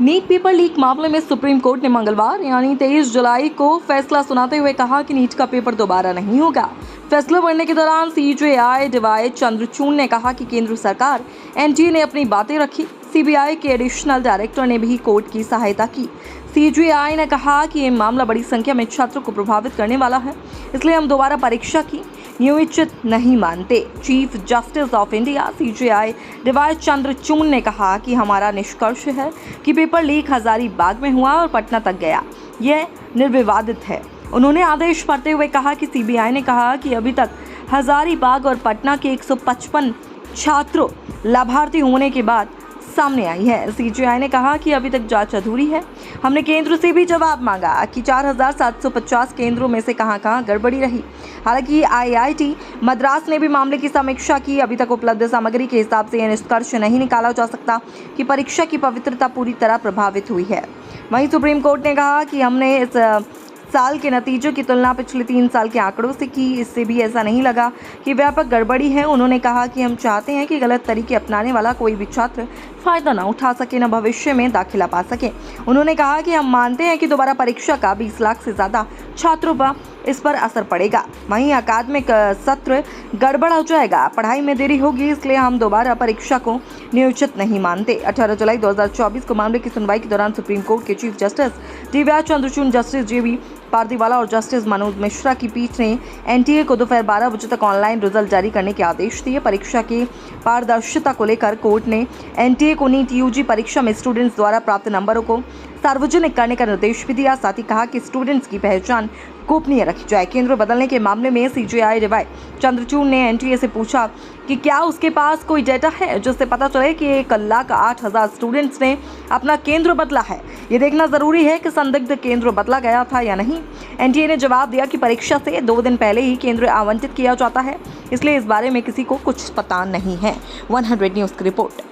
NEET paper leak मामले में supreme court ने मंगलवार यानी 23 जुलाई को फैसला सुनाते हुए कहा कि नीट का पेपर दोबारा नहीं होगा। फैसला पढ़ने के दौरान सीजेआई डीवाई चंद्रचूड़ ने कहा कि केंद्र सरकार एनटीए ने अपनी बातें रखी। सीबीआई के एडिशनल डायरेक्टर ने भी कोर्ट की सहायता की। सीजेआई ने कहा कि ये मामला बड़ी संख्या में छात्रों को प्रभावित करने वाला है, इसलिए हम दोबारा परीक्षा की नियोजित नहीं मानते। Chief justice of India CJI DY Chandrachud ने कहा कि हमारा निष्कर्ष है कि पेपर लीक हजारीबाग में हुआ और पटना तक गया, यह निर्विवादित है। उन्होंने आदेश पढ़ते हुए कहा कि सीबीआई ने कहा कि अभी तक हजारीबाग और पटना के 155 छात्रों लाभार्थी होने के बाद सामने आई है। सीजेआई ने कहा कि अभी तक जांच अधूरी है। हमने केंद्र से भी जवाब मांगा कि 4750 केंद्रों में से कहां-कहां गड़बड़ी रही। हालांकि आईआईटी मद्रास ने भी मामले की समीक्षा की। अभी तक उपलब्ध सामग्री के हिसाब से यह निष्कर्ष नहीं निकाला जा सकता कि परीक्षा की पवित्रता पूरी तरह प्रभावित हुई है। वहीं सुप्रीम कोर्ट ने कहा कि हमने इस साल के नतीजों की तुलना पिछले 3 साल के आंकड़ों से की, इससे भी ऐसा नहीं लगा कि व्यापक गड़बड़ी है। उन्होंने कहा कि हम चाहते हैं कि गलत तरीके अपनाने वाला कोई भी छात्र फायदा न उठा सके, न भविष्य में दाखिला पा सके। उन्होंने कहा कि हम मानते हैं कि दोबारा परीक्षा का 20 लाख से ज़्यादा छात्रों पर इस पर असर पड़ेगा। वहीं अकादमिक सत्र गड़बड़ हो जाएगा, पढ़ाई में देरी होगी, इसलिए हम दोबारा परीक्षा को नियोजित नहीं मानते। 18 जुलाई 2024 को मामले की सुनवाई के दौरान सुप्रीम कोर्ट के Chief Justice DY Chandrachud, Justice JB Pardiwala और जस्टिस मनोज मिश्रा की पीठ ने एनटीए को दोपहर 12 बजे तक ऑनलाइन रिजल्ट जारी करने के आदेश दिए। परीक्षा की पारदर्शिता को लेकर कोर्ट ने एनटीए को नीट यूजी परीक्षा में स्टूडेंट्स द्वारा प्राप्त नंबरों को सार्वजनिक करने का निर्देश भी दिया। साथ ही कहा कि स्टूडेंट्स की पहचान गोपनीय रखी जाए। केंद्र बदलने के मामले में सीजेआई डीवाई चंद्रचूड़ ने एनटीए से पूछा कि क्या उसके पास कोई डेटा है जिससे पता चले कि 1,08,000 स्टूडेंट्स ने अपना केंद्र बदला है। ये देखना जरूरी है कि संदिग्ध केंद्र बदला गया था या नहीं। एनटीए ने जवाब दिया कि परीक्षा से 2 दिन पहले ही केंद्र आवंटित किया जाता है, इसलिए इस बारे में किसी को कुछ पता नहीं है। 100 न्यूज़ की रिपोर्ट।